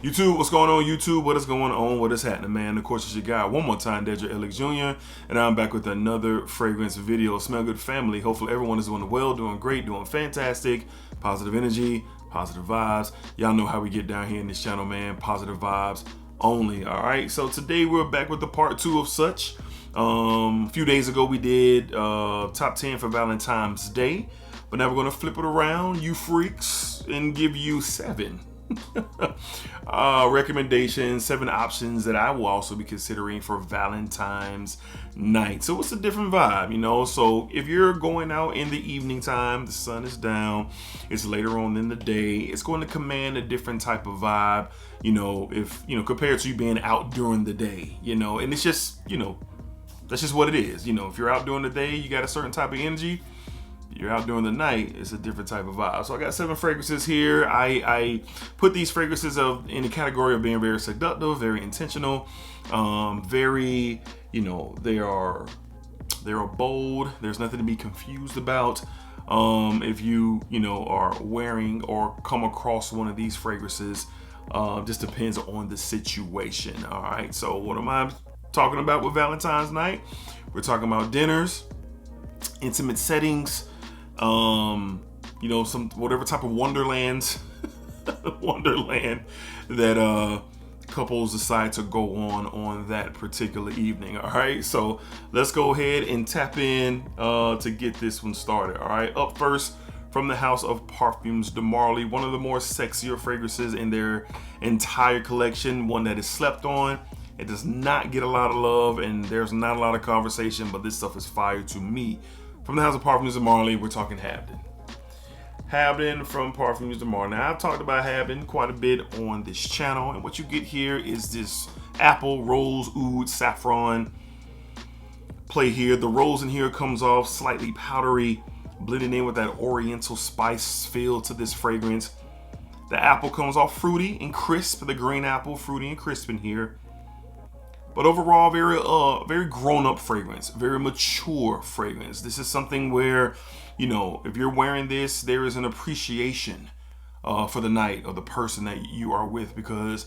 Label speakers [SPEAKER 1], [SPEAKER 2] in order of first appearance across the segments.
[SPEAKER 1] YouTube, what's going on, YouTube? What is going on? What is happening, man? Of course, it's your guy, one more time, DEDRICKHICKSJR, and I'm back with another fragrance video. Smell good, family. Hopefully, everyone is doing well, doing great, doing fantastic. Positive energy, positive vibes. Y'all know how we get down here in this channel, man. Positive vibes only, all right? So today, we're back with the part 2 of such. A few days ago, we did top 10 for Valentine's Day, but now we're going to flip it around, you freaks, and give you 7 recommendations, 7 options that I will also be considering for Valentine's night. So it's a different vibe, you know. So if you're going out in the evening time, the sun is down, it's later on in the day, it's going to command a different type of vibe, you know, if, you know, compared to you being out during the day, you know. And it's just, you know, that's just what it is. You know, if you're out during the day, you got a certain type of energy. You're out during the night, it's a different type of vibe. So I got 7 fragrances here. I put these fragrances in the category of being very seductive, very intentional, very, you know, they are bold. There's nothing to be confused about. If you know, are wearing or come across one of these fragrances, just depends on the situation. All right. So what am I talking about with Valentine's night? We're talking about dinners, intimate settings, you know, some whatever type of wonderland that couples decide to go on that particular evening. All right, so let's go ahead and tap in to get this one started. All right, up first, from the house of Parfums de Marly, one of the more sexier fragrances in their entire collection, one that is slept on. It does not get a lot of love, and there's not a lot of conversation, but this stuff is fire to me. From the house of Parfums de Marly, we're talking Habdan. Habdan from Parfums de Marly. Now, I've talked about Habdan quite a bit on this channel, and what you get here is this apple, rose, oud, saffron play here. The rose in here comes off slightly powdery, blended in with that oriental spice feel to this fragrance. The apple comes off fruity and crisp, the green apple, fruity and crisp in here. But overall, very grown-up fragrance, very mature fragrance. This is something where, you know, if you're wearing this, there is an appreciation for the night or the person that you are with, because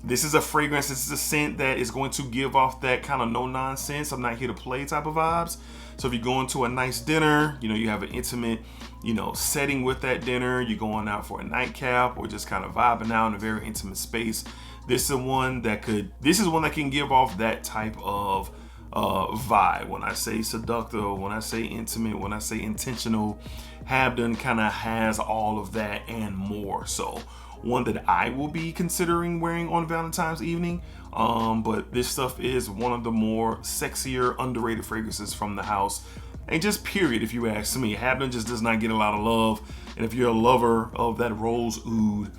[SPEAKER 1] this is a fragrance, this is a scent that is going to give off that kind of no-nonsense, I'm not here to play type of vibes. So if you're going to a nice dinner, you know, you have an intimate, you know, setting with that dinner, you're going out for a nightcap or just kind of vibing out in a very intimate space, this is one that can give off that type of vibe. When I say seductive, when I say intimate, when I say intentional, Habdan kind of has all of that and more. So one that I will be considering wearing on Valentine's evening. But this stuff is one of the more sexier, underrated fragrances from the house. And just period, if you ask me. Habdan just does not get a lot of love. And if you're a lover of that rose oud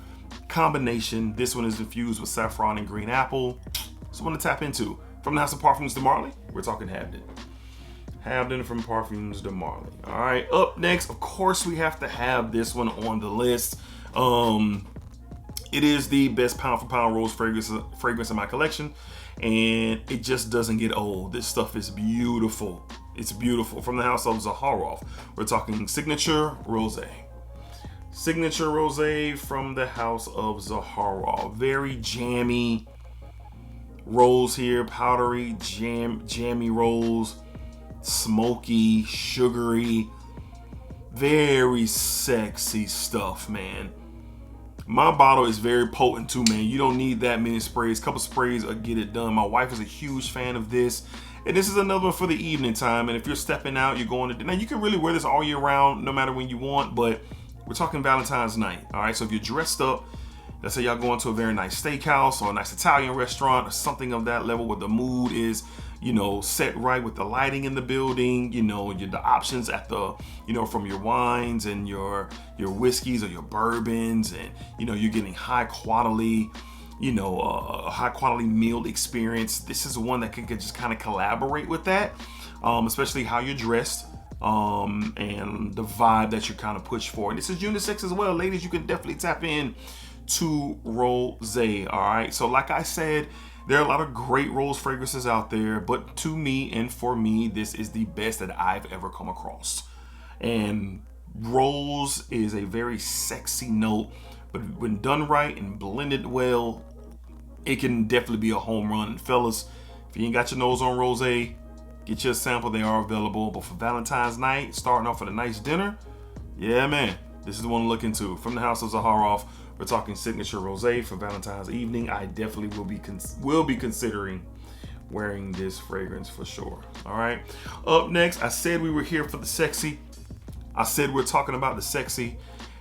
[SPEAKER 1] combination, this one is infused with saffron and green apple. So one to tap into. From the house of Parfums de Marly, we're talking Habdan. Habdan from Parfums de Marly. All right, up next, of course, we have to have this one on the list. It is the best pound for pound rose fragrance in my collection, and it just doesn't get old. This stuff is beautiful. It's beautiful. From the house of Zaharoff, we're talking Signature Rosé. Signature Rosé from the house of Zaharoff. Very jammy rose here, powdery, jammy rose, smoky, sugary, very sexy stuff, man. My bottle is very potent too, man. You don't need that many sprays. A couple sprays will get it done. My wife is a huge fan of this. And this is another one for the evening time. And if you're stepping out, you're going to dinner. Now, you can really wear this all year round, no matter when you want, but we're talking Valentine's night. All right, so if you're dressed up, let's say y'all going to a very nice steakhouse or a nice Italian restaurant or something of that level where the mood is, you know, set right with the lighting in the building, you know, the options at the, you know, from your wines and your whiskeys or your bourbons, and, you know, you're getting high quality, you know, a high quality meal experience. This is one that can just kind of collaborate with that, especially how you're dressed. And the vibe that you're kind of pushed for. And this is unisex as well. Ladies, you can definitely tap in to rosé. All right, so like I said, there are a lot of great rose fragrances out there, but to me and for me, this is the best that I've ever come across. And rose is a very sexy note, but when done right and blended well, it can definitely be a home run. And fellas, if you ain't got your nose on rosé, get you a sample. They are available. But for Valentine's night, starting off with a nice dinner, yeah, man, this is the one to look into. From the house of Zaharoff, we're talking signature rosé for Valentine's evening. I definitely will be considering wearing this fragrance for sure. All right. Up next, I said we were here for the sexy. I said we're talking about the sexy.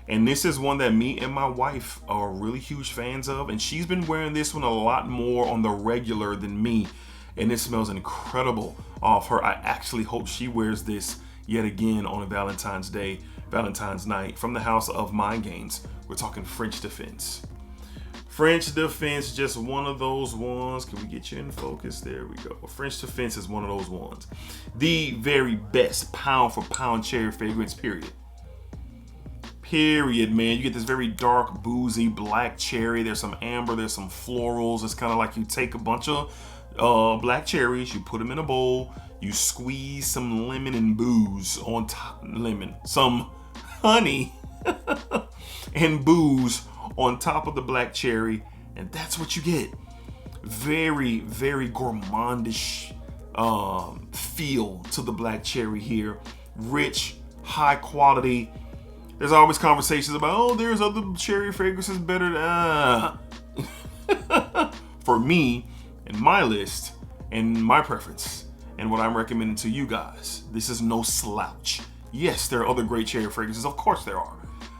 [SPEAKER 1] And this is one that me and my wife are really huge fans of. And she's been wearing this one a lot more on the regular than me. And it smells incredible off her. I actually hope she wears this yet again on a Valentine's night. From the house of Mind Games, we're talking French Defense. French Defense, just one of those ones. Can we get you in focus? There we go. French Defense is one of those ones. The very best pound for pound cherry fragrance, period. Period, man. You get this very dark, boozy, black cherry. There's some amber, there's some florals. It's kind of like you take a bunch of black cherries, you put them in a bowl, you squeeze some lemon and booze on top, some honey and booze on top of the black cherry, and that's what you get. Very, very gourmandish feel to the black cherry here. Rich, high quality. There's always conversations about, oh, there's other cherry fragrances better than... For me, in my list, and my preference, and what I'm recommending to you guys, this is no slouch. Yes, there are other great cherry fragrances. Of course there are.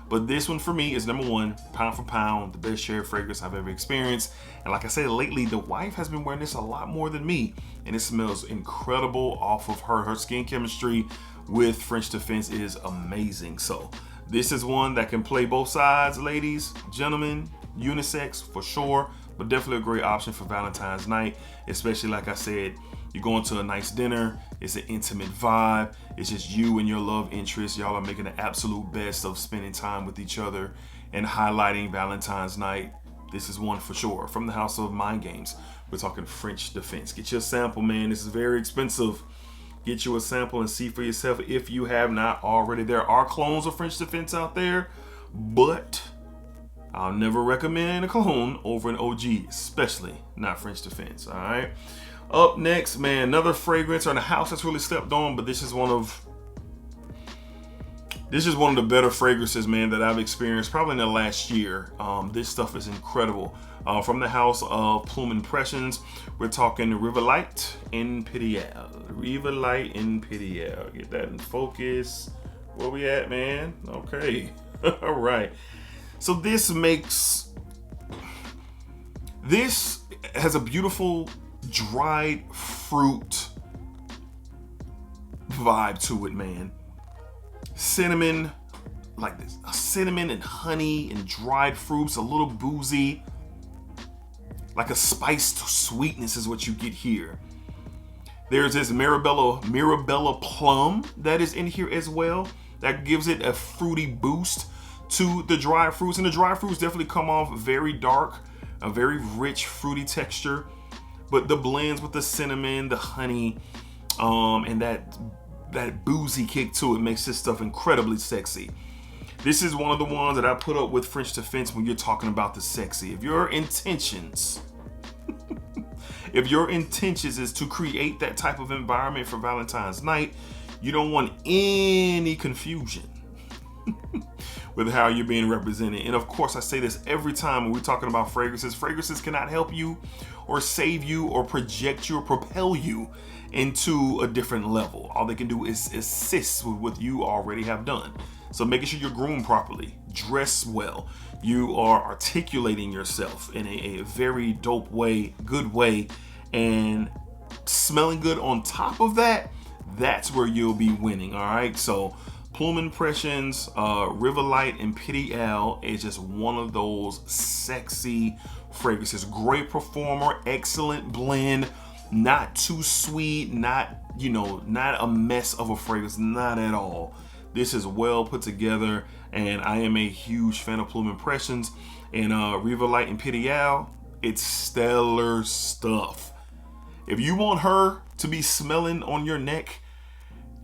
[SPEAKER 1] But this one for me is number one, pound for pound, the best cherry fragrance I've ever experienced. And like I said, lately, the wife has been wearing this a lot more than me. And it smells incredible off of her. Her skin chemistry with French Defense is amazing. So this is one that can play both sides, ladies, gentlemen, unisex for sure, but definitely a great option for Valentine's night, especially like I said, you're going to a nice dinner, it's an intimate vibe, it's just you and your love interest, y'all are making the absolute best of spending time with each other and highlighting Valentine's night. This is one for sure. From the house of Mind Games, we're talking French Defense. Get you a sample, man. This is very expensive. Get you a sample and see for yourself if you have not already. There are clones of French Defense out there, but I'll never recommend a clone over an OG, especially not French Defense, all right? Up next, man, another fragrance on the house that's really stepped on, but this is one of the better fragrances, man, that I've experienced probably in the last year. This stuff is incredible. From the house of Plume Impressions, we're talking Rivalite Imperial. Rivalite Imperial. Get that in focus. Where we at, man? Okay. All right. So this has a beautiful dried fruit vibe to it, man. Cinnamon, like this, cinnamon and honey and dried fruits, a little boozy, like a spiced sweetness is what you get here. There's this Mirabella plum that is in here as well. That gives it a fruity boost to the dry fruits. And the dry fruits definitely come off very dark, a very rich fruity texture. But the blends with the cinnamon, the honey, and that boozy kick to it makes this stuff incredibly sexy. This is one of the ones that I put up with French Defense when you're talking about the sexy. If your intentions is to create that type of environment for Valentine's night, you don't want any confusion with how you're being represented. And of course, I say this every time when we're talking about fragrances. Fragrances cannot help you or save you or project you or propel you into a different level. All they can do is assist with what you already have done. So making sure you're groomed properly, dress well, you are articulating yourself in a very dope way, good way, and smelling good on top of that, that's where you'll be winning, all right? So Plume Impressions, Rivalite Imperial is just one of those sexy fragrances. Great performer, excellent blend, not too sweet, not a mess of a fragrance, not at all. This is well put together, and I am a huge fan of Plume Impressions. And Rivalite Imperial, it's stellar stuff. If you want her to be smelling on your neck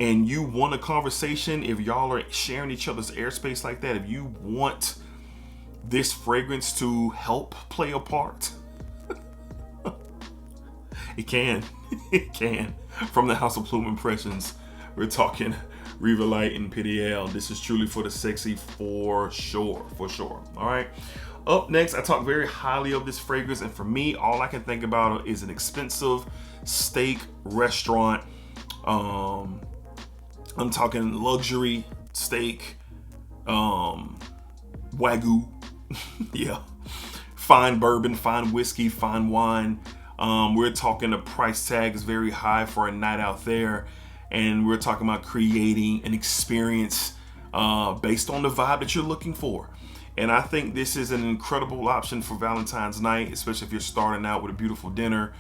[SPEAKER 1] and you want a conversation, if y'all are sharing each other's airspace like that, if you want this fragrance to help play a part? It can. It can. From the House of Plume Impressions, we're talking Rivalite and PDL. This is truly for the sexy for sure. For sure. All right. Up next, I talk very highly of this fragrance. And for me, all I can think about is an expensive steak restaurant. I'm talking luxury steak, Wagyu. Yeah. Fine bourbon, fine whiskey, fine wine. We're talking the price tag is very high for a night out there, and we're talking about creating an experience based on the vibe that you're looking for. And I think this is an incredible option for Valentine's night, especially if you're starting out with a beautiful dinner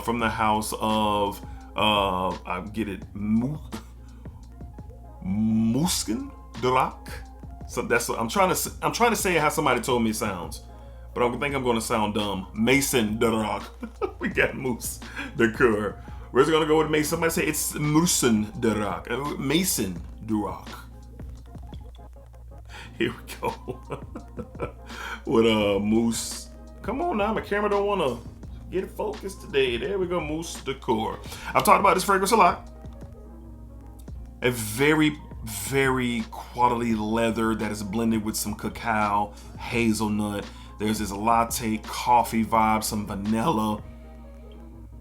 [SPEAKER 1] from the house of I get it, Mousse de Rock. So that's what I'm trying to say how somebody told me it sounds. But I think I'm going to sound dumb. Maison de Rock. We got Mousse de Cuir. Where's it going to go with Mason? Somebody say it's Mousse de Rock. Maison de Rock. Here we go. With Mousse. Come on now, my camera don't want to get focused today. There we go, Mousse de Cuir. I've talked about this fragrance a lot. A very, very quality leather that is blended with some cacao, hazelnut. There's this latte coffee vibe, some vanilla.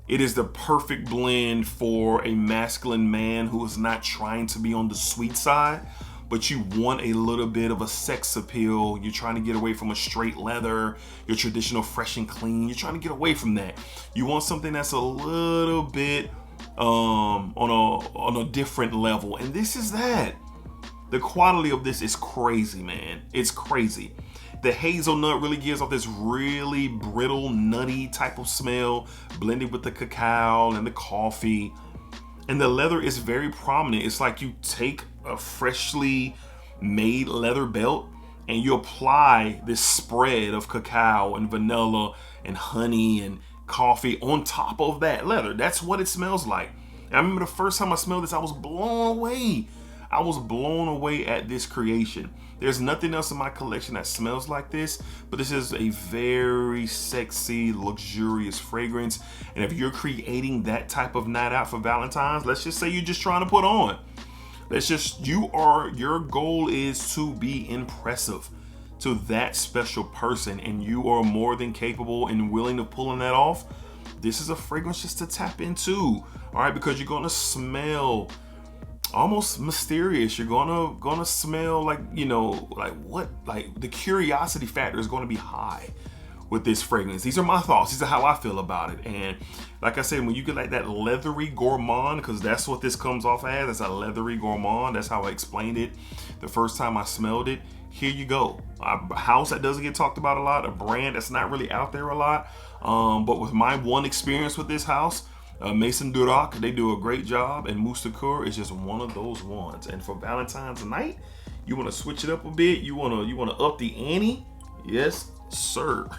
[SPEAKER 1] It is the perfect blend for a masculine man who is not trying to be on the sweet side, but you want a little bit of a sex appeal. You're trying to get away from a straight leather, your traditional fresh and clean. You're trying to get away from that. You want something that's a little bit on a different level. And this is that. The quality of this is crazy, man. It's crazy. The hazelnut really gives off this really brittle, nutty type of smell, blended with the cacao and the coffee. And the leather is very prominent. It's like you take a freshly made leather belt and you apply this spread of cacao and vanilla and honey and coffee on top of that leather. That's what it smells like. And I remember the first time I smelled this, I was blown away. I was blown away at this creation. There's nothing else in my collection that smells like this, but this is a very sexy, luxurious fragrance. And if you're creating that type of night out for Valentine's, let's just say you're just trying to put on. Your goal is to be impressive to that special person, and you are more than capable and willing of pulling that off. This is a fragrance just to tap into, all right? Because you're gonna smell almost mysterious. You're gonna smell like, like the curiosity factor is gonna be high with this fragrance. These are my thoughts. These are how I feel about it. And like I said, when you get like that leathery gourmand, because that's what this comes off as, it's a leathery gourmand. That's how I explained it the first time I smelled it. Here you go. A house that doesn't get talked about a lot, a brand that's not really out there a lot. But with my one experience with this house, Maison de Rock, they do a great job, and Mousse de Cuir is just one of those ones. And for Valentine's night, you want to switch it up a bit. You want to up the ante. Yes, sir.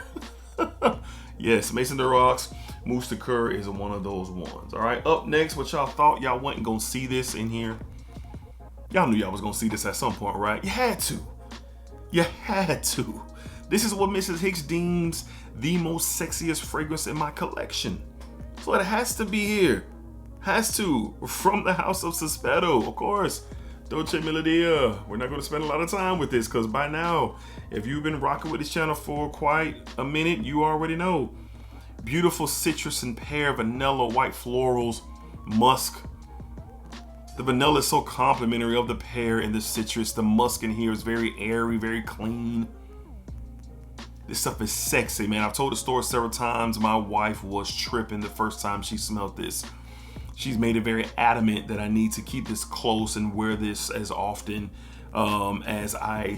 [SPEAKER 1] Yes, Maison de Rock's Mousse de Cuir is one of those ones. All right. Up next, what y'all thought? Y'all wasn't gonna see this in here. Y'all knew y'all was gonna see this at some point, right? You had to. You had to. This is what Mrs. Hicks deems the most sexiest fragrance in my collection. So it has to be here. Has to. From the house of Sospiro, of course. Dolce Melodia. We're not going to spend a lot of time with this because by now, if you've been rocking with this channel for quite a minute, you already know. Beautiful citrus and pear, vanilla, white florals, musk. The vanilla is so complimentary of the pear and the citrus. The musk in here is very airy, very clean. This stuff is sexy, man. I've told the story several times. My wife was tripping the first time she smelled this. She's made it very adamant that I need to keep this close and wear this as often as I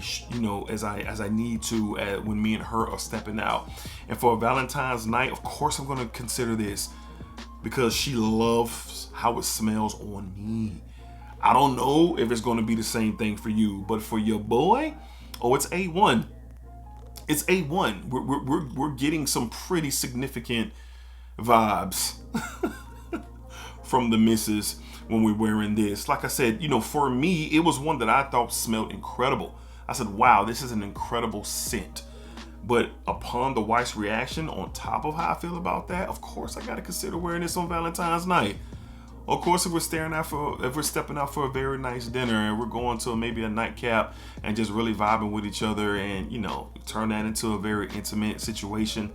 [SPEAKER 1] need to when me and her are stepping out. And for a Valentine's night, of course, I'm going to consider this because she loves how it smells on me. I don't know if it's going to be the same thing for you, but for your boy, oh, it's A1. It's A1. We're getting some pretty significant vibes from the missus when we're wearing this. Like I said, for me, it was one that I thought smelled incredible. I said, wow, this is an incredible scent. But upon the wife's reaction, on top of how I feel about that, of course I gotta consider wearing this on Valentine's night. Of course, if we're stepping out for a very nice dinner and we're going to maybe a nightcap and just really vibing with each other, and turn that into a very intimate situation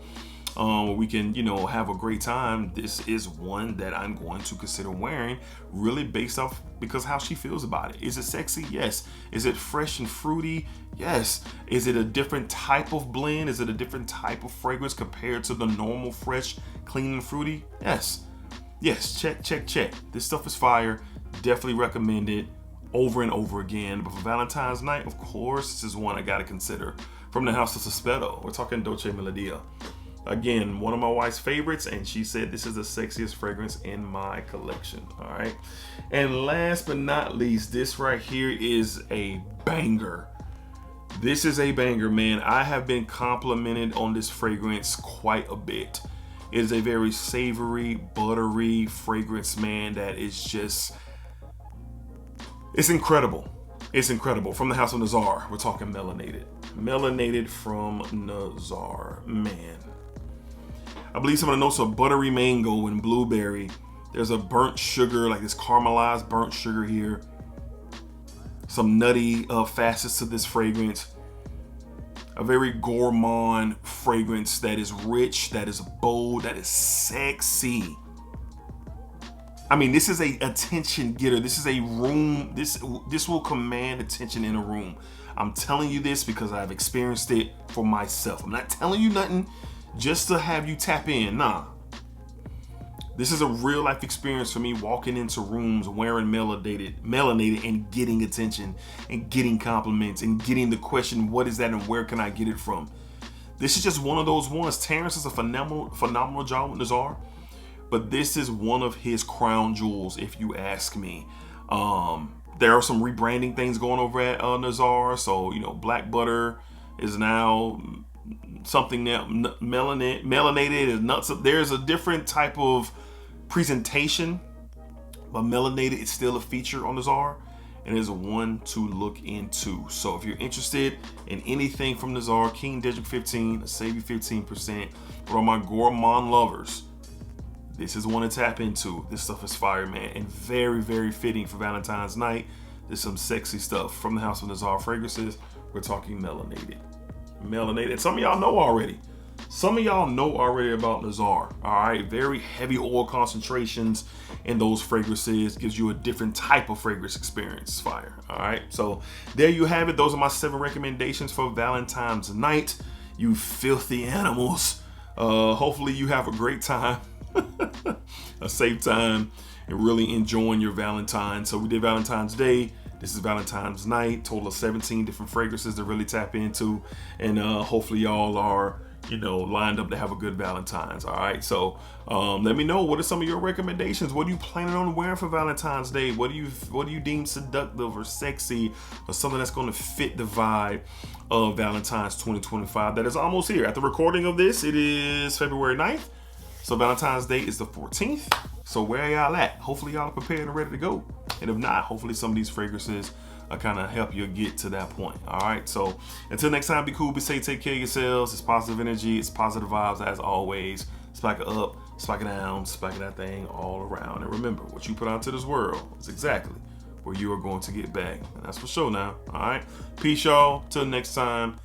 [SPEAKER 1] where we can have a great time, this is one that I'm going to consider wearing, really based off because how she feels about it. Is it sexy? Yes. Is it fresh and fruity? Yes. Is it a different type of blend? Is it a different type of fragrance compared to the normal fresh, clean, and fruity? Yes. Yes, check. This stuff is fire. Definitely recommend it over and over again. But for Valentine's night, of course, this is one I gotta consider. From the house of Sospiro, we're talking Dolce Melodia. Again, one of my wife's favorites, and she said this is the sexiest fragrance in my collection. All right. And last but not least, this right here is a banger. This is a banger, man. I have been complimented on this fragrance quite a bit. It is a very savory, buttery fragrance, man, that is just, it's incredible. It's incredible. From the house of Nazar, we're talking Melanated. Melanated from Nazar, man. I believe some of the notes are buttery mango and blueberry. There's a burnt sugar, like this caramelized burnt sugar here. Some nutty facets to this fragrance. A very gourmand fragrance that is rich, that is bold, that is sexy. I mean, this is a attention getter. This is a room. This will command attention in a room. I'm telling you this because I've experienced it for myself. I'm not telling you nothing just to have you tap in. Nah. This is a real life experience for me, walking into rooms wearing melanated and getting attention and getting compliments and getting the question, what is that and where can I get it from? This is just one of those ones. Terrence is a phenomenal job with Nazar, but this is one of his crown jewels, if you ask me. There are some rebranding things going over at Nazar. So, Black Butter is now something that melanated is nuts. There's a different type of presentation, but melanated is still a feature on Nazar and is a one to look into. So if you're interested in anything from Nazar, King Dedrick 15, save you 15%. For all my gourmand lovers, this is one to tap into. This stuff is fire, man, and very, very fitting for Valentine's night. There's some sexy stuff from the house of Nazar fragrances. We're talking melanated. Some of y'all know already. Some of y'all know already about Nazar. All right, very heavy oil concentrations in those fragrances gives you a different type of fragrance experience. Fire. All right, so there you have it. Those are my 7 recommendations for Valentine's night. You filthy animals. Hopefully you have a great time, a safe time, and really enjoying your Valentine. So we did Valentine's Day. This is Valentine's night. Total of 17 different fragrances to really tap into, and hopefully y'all are lined up to have a good Valentine's. All right, so let me know, what are some of your recommendations? What are you planning on wearing for Valentine's Day? What do you deem seductive or sexy, or something that's going to fit the vibe of Valentine's 2025 that is almost here? At the recording of this, it is February 9th, so Valentine's Day is the 14th. So where are y'all at? Hopefully y'all are prepared and ready to go, and if not, hopefully some of these fragrances kind of help you get to that point. All right, so until next time, be cool, be safe, take care of yourselves. It's positive energy, it's positive vibes as always. Spike it up, spike it down, spike that thing all around. And remember, what you put out to this world is exactly where you are going to get back, and that's for sure now. All right, peace, y'all. Till next time.